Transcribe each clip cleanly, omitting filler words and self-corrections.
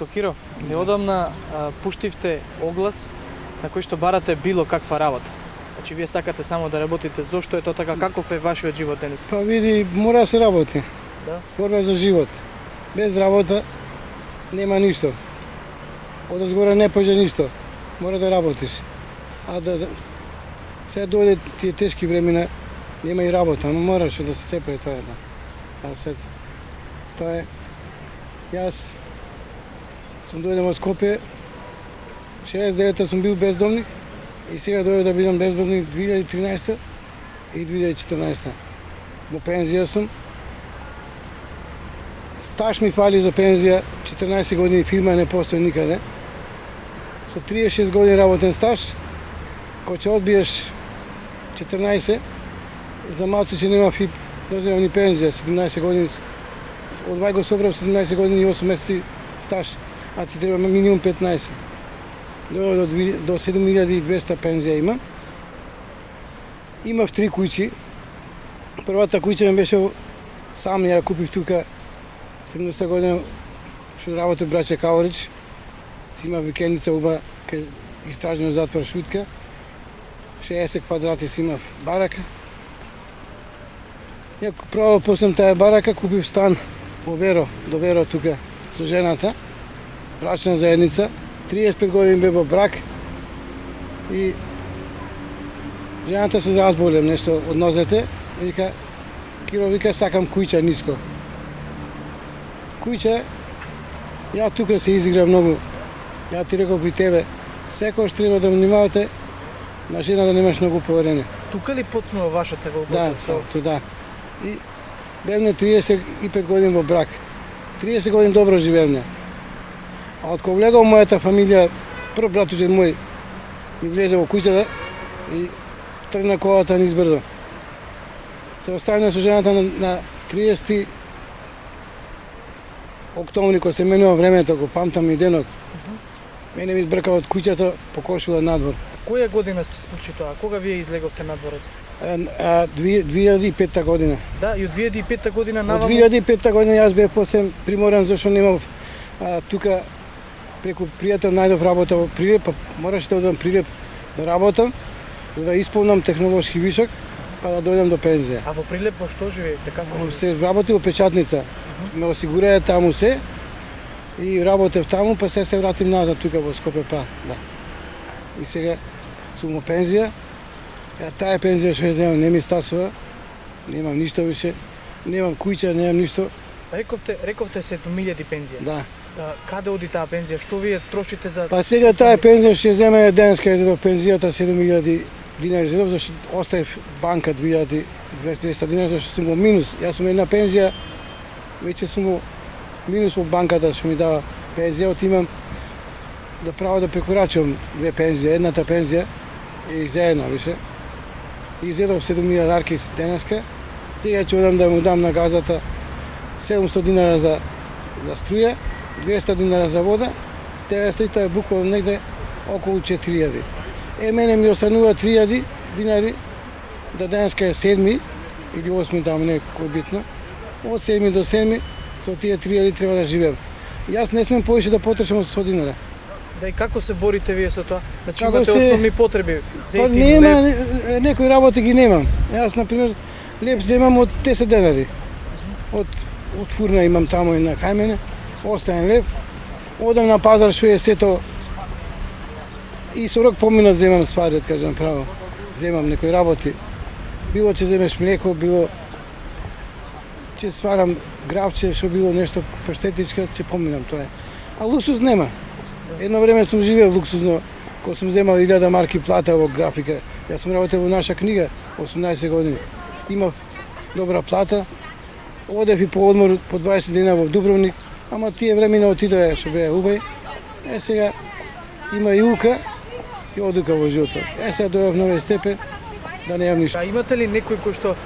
Дечко Киро, неодамна пуштивте оглас на кој што барате било каква работа. Значи вие сакате само да работите, зошто е тоа така, каков е вашиот живот денес? Па види, мора да се работи. Да? Борба за живот. Без работа нема ништо. Одозгора не поже ништо. Мора да работиш. Сега дојде тие тешки времена, нема и работа, но мораше да се сепре тоа да. Тоа е. Јас сум дојдем од Скопје, 69-та сум бил бездомник и сега дојдов да бидам бездомник 2013 и 2014. Во пензија сум. Стаж ми фали за пензија, 14 години фирма не постои никаде. Со 36 години работен стаж, кој ќе одбиеш 14, за малце ќе нема ФИП, да земам ни пензија, 17 години. Од вај го собрав 17 години и 8 месеци стаж, а ти треба минимум 15. До 7200 пензија имам. Имав 3 куќи. Првата куќа ми беше сам ја купив тука 70 година што работи браќа Каорич. Си има викендица уба кај истражниот затвор Шутка. 60 квадрати си имав барака. Ја пробав после таа барака, купив стан во Веро, до Веро тука со жената. Брачна заедница. 35 години бе во брак и жената се разболе нешто од нозете и вика, Киро, вика, сакам куќа ниско. Куќа, ја тука се изигра многу. Ја ти реков при тебе, секојаш треба да внимавате на жена да немаш многу поверење. Тука ли почнува вашата голгота? Да. И бевме 35 години во брак. 30 години добро живеевме. А од кога влегов мојата фамилија, прв братуче мој ми влезе во куќата и тргна колата низ брдо. Се оставина со жената на 30 октомври, кога се менува времето, го памтам и денот. Мене ми избрка од куќата, покошила надвор. Која година се случи тоа? Кога вие излеговте надворот? 2005 година. Да, и од 2005 година Од наваму... 2005 година јас бев после приморен зашто немав тука преку пријател најдов работа во Прилеп, па мораше да одам Прилеп да работам, за да исполнам технолошки вишок, па да дојдам до пензија. А во Прилеп во што живеете? Како живеете? Се работи во печатница. Ме осигураа таму се и работев таму, па се вратим назад тука во Скопје, па, да. И сега сум во пензија. Таа пензија што ја земам не ми стасува, немам ништо више, немам куќа, немам ништо. Рековте 7000 пензија. Да. Каде оди таа пензија? Што вие трошите за... Па сега таа пензија што ја земе денеска ја зедов пензијата 7000 динари зедов, зашто оставив банка 2200 динари, зашто сум во минус. Јас сум една пензија, веќе сум во минус во банката што ми дава пензија, отимам да право да прекорачувам две пензија, едната пензија и заедно више. И зедов 7000 дарки денеска. Сега ќе одам да му дам на газата 700 динара за струја, 200 динара за вода, 900 и тоа е буквално негде околу 4000. Мене ми останува 3000 динари, да денеска е 7 или 8 таму некако е битно. Од 7 до 7 со тие 3000 треба да живеам. Јас не смем повеќе да потрошам од 100 динара. Да, и како се борите вие со тоа? Значи имате основни потреби? Па нема, некои работи ги немам. Јас, например, леп земам од 10 денари. Од фурна имам таму и на кај мене, остаен леп. Одам на пазар што е сето и со рок поминат земам ствари, кажам право. Земам некои работи. Било ќе земеш млеко, било ќе сварам гравче, што било нешто паштетичка, ќе поминам тоа. А луксуз нема. Едно време сум живеел луксузно, кога сум земал 1000 марки плата во графика. Јас сум работел во наша книга 18 години. Имав добра плата. Одев и по одмор по 20 дена во Дубровник, ама тие времена отидоа што беа убави. Сега има и ука и одука во животот. Сега дојав на овој степен да немам ништо. А имате ли некој кој што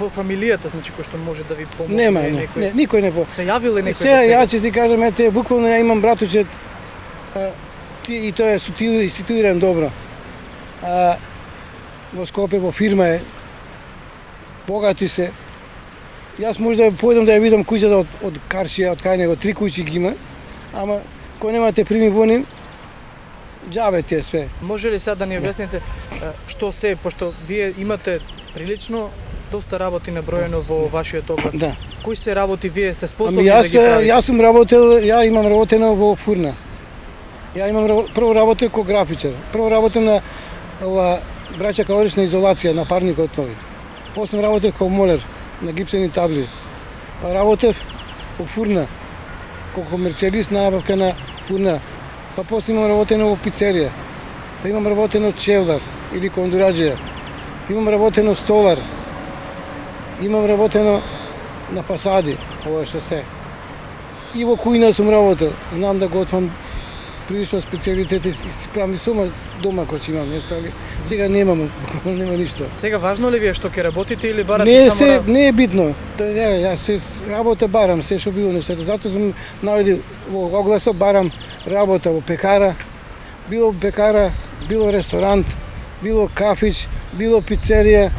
во фамилијата, значи кој што може да ви помогне? Нема, никој не по. Се јавил ли некој? Сега ја ќе ти кажам, ете, буквално ја имам братучет и тоа е ситуиран добро. Во Скопје во фирма е, богати се. Јас може да појдам да ја видам куќата од Каршија, од кај него 3 куќи ги има, ама кој нема те прими во ним, џабе ти е све. Може ли сега да ни објасните што се, пошто вие имате прилично доста работи наброено во вашиот оглас. Да. Кои се работи вие сте способни Ами да ги правите? јас сум работел, ја имам работено во фурна. Ја имам прво работел како графичар. Прво работел на ова браќа калорична изолација на парникот нови. После работев како молер на гипсени табли. Па работев во фурна како комерцијалист на набавка на фурна. Па после имам работено во пицерија. Па имам работено чевдар или кондураџија. Имам работено столар. Имам работено на фасади, ова што се. И во кујна сум работел. Знам да готвам прилично специјалитети, си правам и сома дома кој имам нешто, али сега нема ништо. Сега важно ли ви е што ќе работите или барате Не само се, не е битно. Јас се работа барам се што било нештата. Затоа сум наведи во огласот барам работа во пекара, било пекара, било ресторант, било кафич, било пицерија,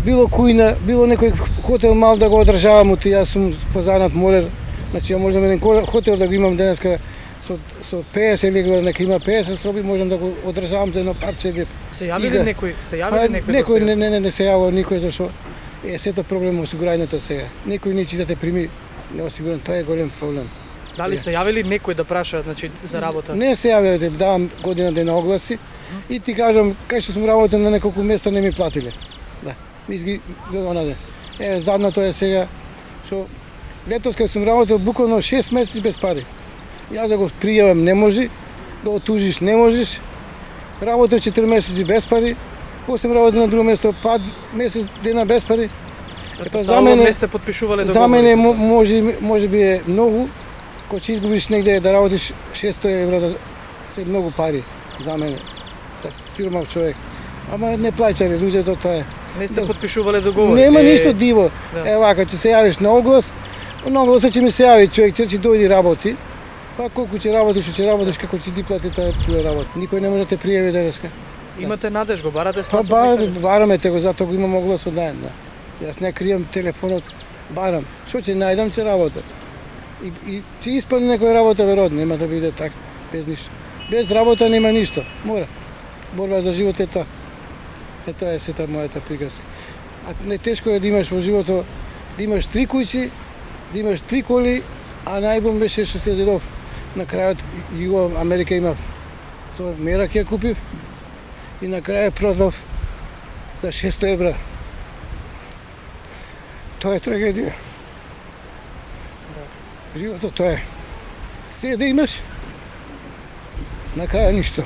било кујна, било некој хотел мал да го одржавам, јас сум позанат молер. Значи ја можам еден хотел да го имам денеска со 50 легла, нека има 50 соби, можам да го одржавам за едно парче леп. Се јави ли некој? Се јави ли некој? Некој не се јавува никој зашо сето проблем осигурањето сега. Некој не ќе да те прими неосигурен, тоа е голем проблем. Дали се јави ли некој да праша, значи за работа? Не се јавија, да давам година ден огласи и ти кажам кај што сум работел на неколку места не ми платиле. Да, изги онаде. Задното е сега што летос кога сум работел буквално 6 месеци без пари. Јас да го пријавам не може, да отужиш не можеш. Работел 4 месеци без пари, после работел на друго место, па месец дена без пари. За мене не сте подпишувале договори. За мене може би е многу, кога ќе изгубиш негде да работиш 600 евра, да се многу пари за мене. Са сиромав човек. Ама не плаќале луѓето тоа е. Не сте подпишувале договори. Нема ништо диво. Да. Вака ќе се јавиш на оглас, на огласот ќе ми се јави човек, ќе дојди работи. Па колку ќе работиш, како ќе ти плати тоа твоја работа. Никој не може да те пријави денеска. Имате надеж, го барате Па спасот. бараме те го, затоа го имам огласот даен. Да. Јас не кријам телефонот, барам. Што ќе најдам, ќе работам. И ќе испадне некоја работа веројатно, нема да биде така, без ништо. Без работа нема ништо. Мора. Борба за живот е тоа. Тоа е сета мојата приказка. А не тешко е да имаш во животот, да имаш 3 куќи, да имаш 3 коли, а најбом беше што се дедов. На крајот Југо Америка имав со мерак ја купив и на крај продав за 600 евра. Тоа е трагедија. Животот тоа е. Се да имаш, на крај ништо.